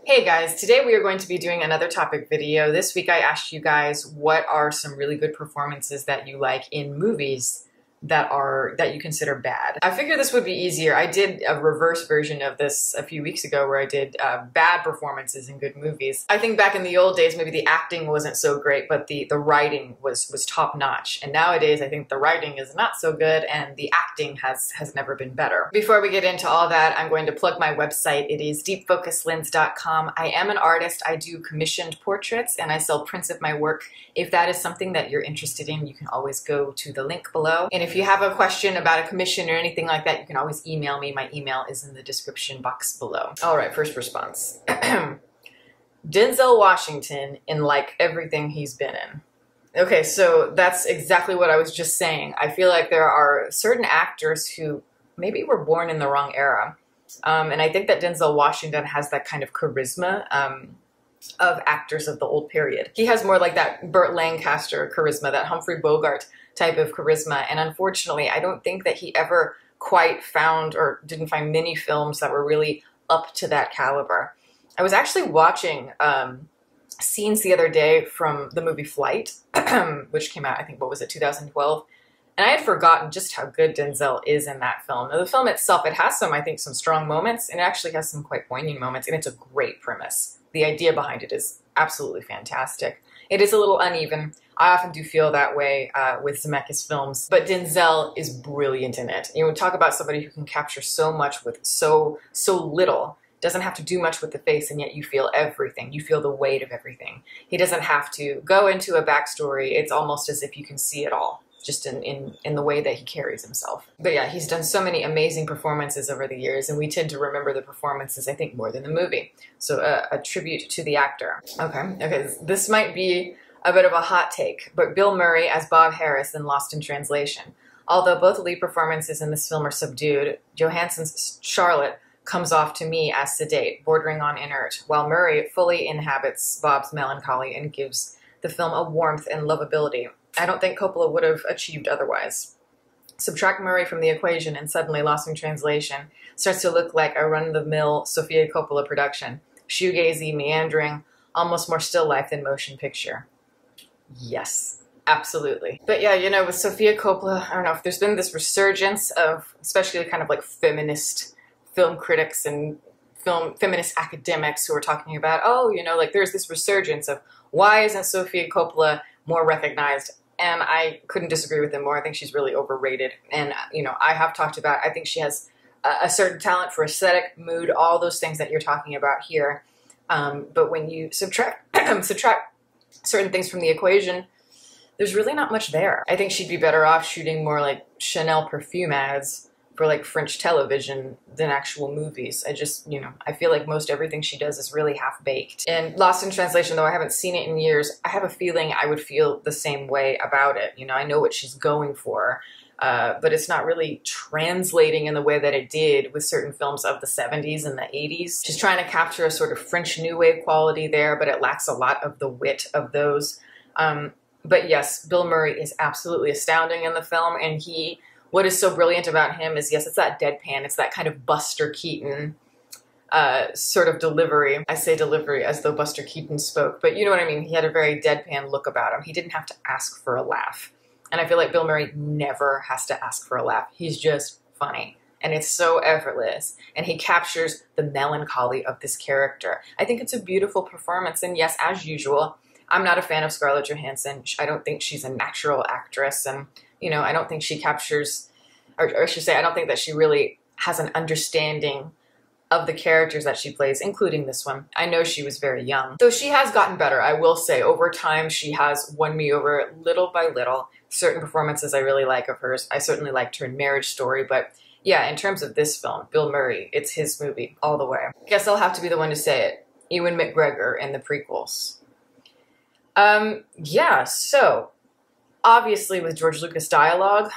Hey guys, today we are going to be doing another topic video. This week I asked you guys what are some really good performances that you like in movies that you consider bad. I figured this would be easier. I did a reverse version of this a few weeks ago where I did bad performances in good movies. I think back in the old days maybe the acting wasn't so great, but the writing was top notch. And nowadays I think the writing is not so good and the acting has never been better. Before we get into all that, I'm going to plug my website. It is deepfocuslens.com. I am an artist. I do commissioned portraits and I sell prints of my work. If that is something that you're interested in, you can always go to the link below. And if you have a question about a commission or anything like that, you can always email me. My email is in the description box below. All right, first response. Denzel Washington in like everything he's been in. Okay, so that's exactly what I was just saying. I feel like there are certain actors who maybe were born in the wrong era. And I think that Denzel Washington has that kind of charisma of actors of the old period. He has more like that Burt Lancaster charisma, that Humphrey Bogart type of charisma. And unfortunately, I don't think that he ever quite found or didn't find many films that were really up to that caliber. I was actually watching scenes the other day from the movie Flight, which came out, I think, what was it, 2012? And I had forgotten just how good Denzel is in that film. Now, the film itself, it has some, I think, some strong moments, and it actually has some quite poignant moments, and it's a great premise. The idea behind it is absolutely fantastic. It is a little uneven. I often do feel that way with Zemeckis films, but Denzel is brilliant in it. You know, talk about somebody who can capture so much with so little. Doesn't have to do much with the face, and yet you feel everything. You feel the weight of everything. He doesn't have to go into a backstory. It's almost as if you can see it all, just in the way that he carries himself. But yeah, he's done so many amazing performances over the years, and we tend to remember the performances, I think, more than the movie. So a tribute to the actor. Okay, this might be a bit of a hot take, but Bill Murray as Bob Harris in Lost in Translation. Although both lead performances in this film are subdued, Johansson's Charlotte comes off to me as sedate, bordering on inert, while Murray fully inhabits Bob's melancholy and gives the film a warmth and lovability I don't think Coppola would have achieved otherwise. Subtract Murray from the equation and suddenly Lost in Translation starts to look like a run-of-the-mill Sofia Coppola production. Shoegazy, meandering, almost more still life than motion picture. Yes, absolutely. But yeah, you know, with Sofia Coppola, I don't know if there's been this resurgence of, especially kind of like feminist film critics and feminist academics who are talking about, oh, you know, like there's this resurgence of why isn't Sofia Coppola more recognized? And I couldn't disagree with them more. I think she's really overrated. And, you know, I have talked about, I think she has a certain talent for aesthetic, mood, all those things that you're talking about here. But when you subtract certain things from the equation, there's really not much there. I think she'd be better off shooting more like Chanel perfume ads for like French television than actual movies. I just, you know, I feel like most everything she does is really half-baked. And Lost in Translation, though I haven't seen it in years, I have a feeling I would feel the same way about it. You know, I know what she's going for, but it's not really translating in the way that it did with certain films of the 70s and the 80s. She's trying to capture a sort of French New Wave quality there, but it lacks a lot of the wit of those. But yes, Bill Murray is absolutely astounding in the film, and what is so brilliant about him is, yes, it's that deadpan. It's that kind of Buster Keaton sort of delivery. I say delivery as though Buster Keaton spoke, but you know what I mean? He had a very deadpan look about him. He didn't have to ask for a laugh. And I feel like Bill Murray never has to ask for a laugh. He's just funny. And it's so effortless. And he captures the melancholy of this character. I think it's a beautiful performance. And yes, as usual, I'm not a fan of Scarlett Johansson. I don't think she's a natural actress. And you know, I don't think she captures, or I should say, I don't think that she really has an understanding of the characters that she plays, including this one. I know she was very young. So she has gotten better, I will say. Over time, she has won me over little by little. Certain performances I really like of hers. I certainly liked her in Marriage Story, but yeah, in terms of this film, Bill Murray, it's his movie all the way. Guess I'll have to be the one to say it. Ewan McGregor in the prequels. Yeah, so obviously, with George Lucas dialogue,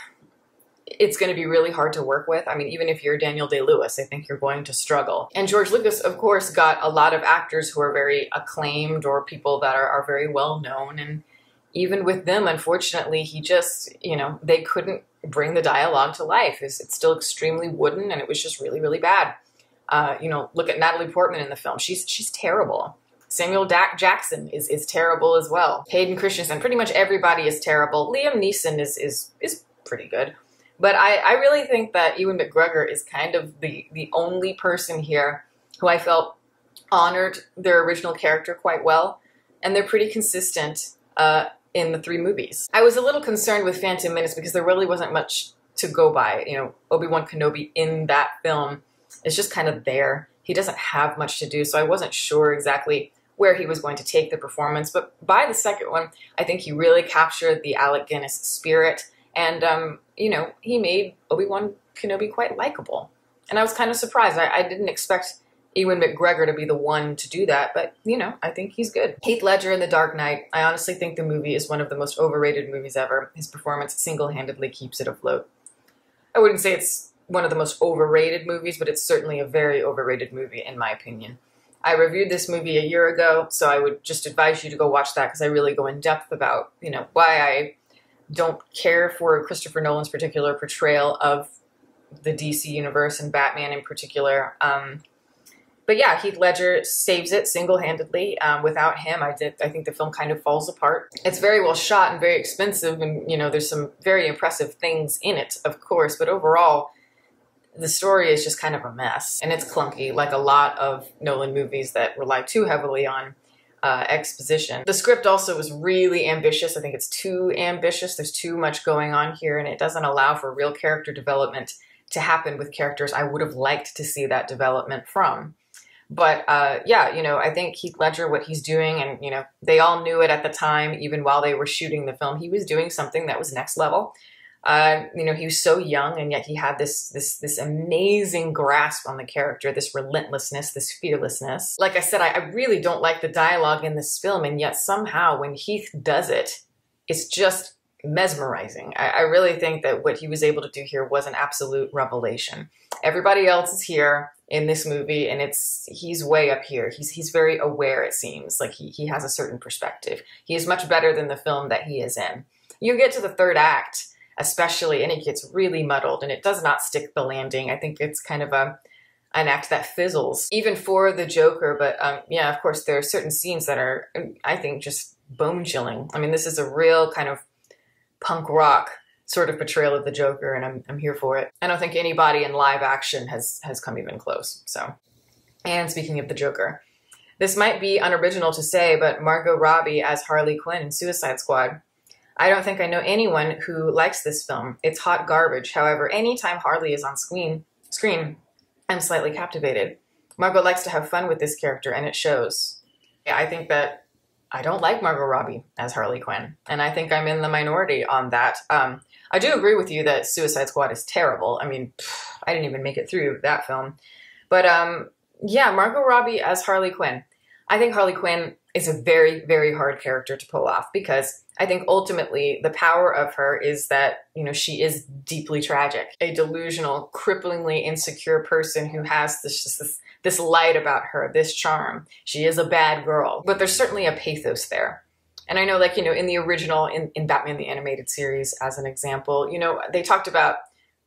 it's going to be really hard to work with. I mean, even if you're Daniel Day-Lewis, I think you're going to struggle. And George Lucas, of course, got a lot of actors who are very acclaimed or people that are very well known. And even with them, unfortunately, he just, you know, they couldn't bring the dialogue to life. It's still extremely wooden, and it was just really, really bad. You know, look at Natalie Portman in the film. She's terrible. Samuel Jackson is terrible as well. Hayden Christensen, pretty much everybody is terrible. Liam Neeson is pretty good. But I really think that Ewan McGregor is kind of the only person here who I felt honored their original character quite well. And they're pretty consistent in the 3 movies. I was a little concerned with Phantom Menace because there really wasn't much to go by. You know, Obi-Wan Kenobi in that film is just kind of there. He doesn't have much to do, so I wasn't sure exactly where he was going to take the performance. But by the second one, I think he really captured the Alec Guinness spirit. And, you know, he made Obi-Wan Kenobi quite likable. And I was kind of surprised. I didn't expect Ewan McGregor to be the one to do that, but, you know, I think he's good. Heath Ledger in The Dark Knight. I honestly think the movie is one of the most overrated movies ever. His performance single-handedly keeps it afloat. I wouldn't say it's one of the most overrated movies, but it's certainly a very overrated movie, in my opinion. I reviewed this movie a year ago, so I would just advise you to go watch that because I really go in depth about, you know, why I don't care for Christopher Nolan's particular portrayal of the DC universe and Batman in particular. But yeah, Heath Ledger saves it single-handedly. Without him, I think the film kind of falls apart. It's very well shot and very expensive, and, you know, there's some very impressive things in it, of course, but overall, the story is just kind of a mess, and it's clunky, like a lot of Nolan movies that rely too heavily on exposition. The script also was really ambitious. I think it's too ambitious. There's too much going on here, and it doesn't allow for real character development to happen with characters I would have liked to see that development from. But yeah, you know, I think Heath Ledger, what he's doing, and, you know, they all knew it at the time, even while they were shooting the film, he was doing something that was next level. You know, he was so young, and yet he had this amazing grasp on the character, this relentlessness, this fearlessness. Like I said, I really don't like the dialogue in this film, and yet somehow when Heath does it, it's just mesmerizing. I really think that what he was able to do here was an absolute revelation. Everybody else is here in this movie, and he's way up here. He's very aware, it seems. Like he has a certain perspective. He is much better than the film that he is in. You get to the third act, especially, and it gets really muddled, and it does not stick the landing. I think it's kind of an act that fizzles, even for the Joker. But yeah, of course, there are certain scenes that are, I think, just bone-chilling. I mean, this is a real kind of punk rock sort of portrayal of the Joker, and I'm here for it. I don't think anybody in live action has come even close. So, and speaking of the Joker, this might be unoriginal to say, but Margot Robbie as Harley Quinn in Suicide Squad. I don't think I know anyone who likes this film. It's hot garbage. However, anytime Harley is on screen, I'm slightly captivated. Margot likes to have fun with this character, and it shows. Yeah, I think that I don't like Margot Robbie as Harley Quinn, and I think I'm in the minority on that. I do agree with you that Suicide Squad is terrible. I mean, I didn't even make it through that film. But yeah, Margot Robbie as Harley Quinn. I think Harley Quinn is a very, very hard character to pull off, because I think ultimately the power of her is that, you know, she is deeply tragic, a delusional, cripplingly insecure person who has this light about her, this charm. She is a bad girl, but there's certainly a pathos there. And I know, like, you know, in the original, in Batman the Animated Series, as an example, you know, they talked about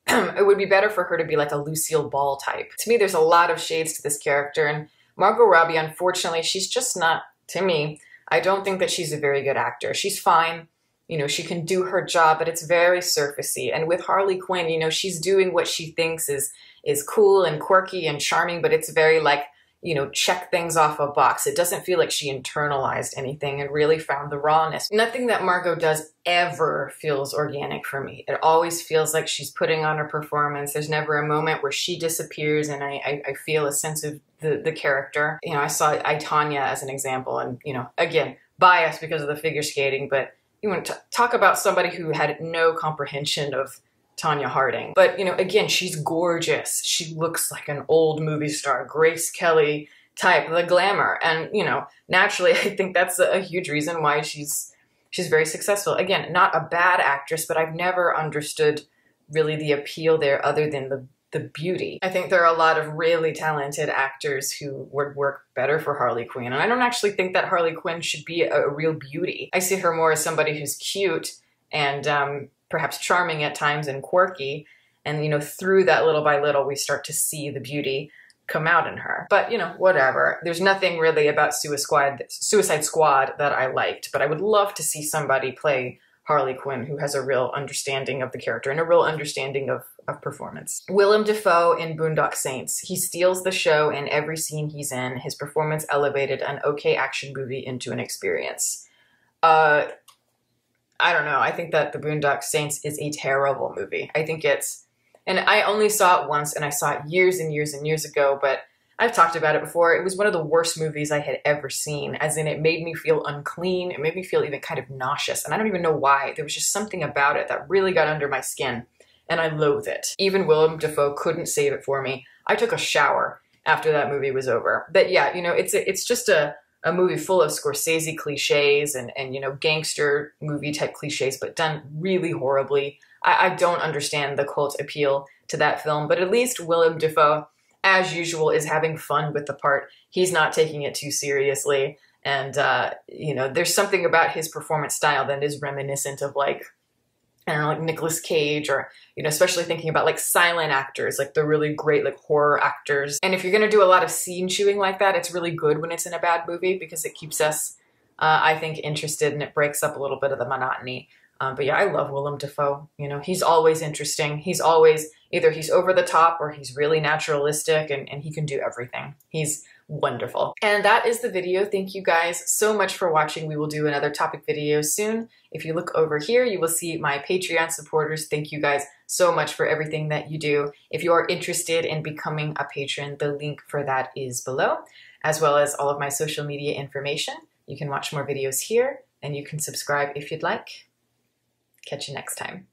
it would be better for her to be like a Lucille Ball type. To me, there's a lot of shades to this character, and Margot Robbie, unfortunately, she's just not, to me, I don't think that she's a very good actor. She's fine. You know, she can do her job, but it's very surfacey. And with Harley Quinn, you know, she's doing what she thinks is cool and quirky and charming, but it's very like, you know, check things off a box. It doesn't feel like she internalized anything and really found the rawness. Nothing that Margot does ever feels organic for me. It always feels like she's putting on a performance. There's never a moment where she disappears and I feel a sense of the character. You know, I saw Tanya as an example, and, you know, again, biased because of the figure skating, but you want to talk about somebody who had no comprehension of Tanya Harding. But, you know, again, she's gorgeous. She looks like an old movie star, Grace Kelly type, the glamour. And, you know, naturally, I think that's a huge reason why she's very successful. Again, not a bad actress, but I've never understood really the appeal there other than the beauty. I think there are a lot of really talented actors who would work better for Harley Quinn. And I don't actually think that Harley Quinn should be a real beauty. I see her more as somebody who's cute and perhaps charming at times and quirky. And, you know, through that, little by little, we start to see the beauty come out in her. But, you know, whatever. There's nothing really about Suicide Squad that I liked, but I would love to see somebody play Harley Quinn who has a real understanding of the character and a real understanding of performance. Willem Dafoe in Boondock Saints. He steals the show in every scene he's in. His performance elevated an okay action movie into an experience. I don't know. I think that The Boondock Saints is a terrible movie. I think it's, and I only saw it once, and I saw it years and years and years ago, but I've talked about it before. It was one of the worst movies I had ever seen, as in it made me feel unclean. It made me feel even kind of nauseous, and I don't even know why. There was just something about it that really got under my skin, and I loathe it. Even Willem Dafoe couldn't save it for me. I took a shower after that movie was over. But yeah, you know, it's just a movie full of Scorsese cliches and you know, gangster movie type cliches, but done really horribly. I don't understand the cult appeal to that film, but at least Willem Dafoe, as usual, is having fun with the part. He's not taking it too seriously. And, you know, there's something about his performance style that is reminiscent of, like, I don't know, like Nicolas Cage, or, you know, especially thinking about like silent actors, like the really great like horror actors. And if you're going to do a lot of scene chewing like that, it's really good when it's in a bad movie because it keeps us, I think, interested, and it breaks up a little bit of the monotony. But yeah, I love Willem Dafoe. You know, he's always interesting. He's always, either he's over the top or he's really naturalistic, and he can do everything. He's wonderful. And that is the video. Thank you guys so much for watching. We will do another topic video soon. If you look over here, you will see my Patreon supporters. Thank you guys so much for everything that you do. If you are interested in becoming a patron, the link for that is below, as well as all of my social media information. You can watch more videos here, and you can subscribe if you'd like. Catch you next time.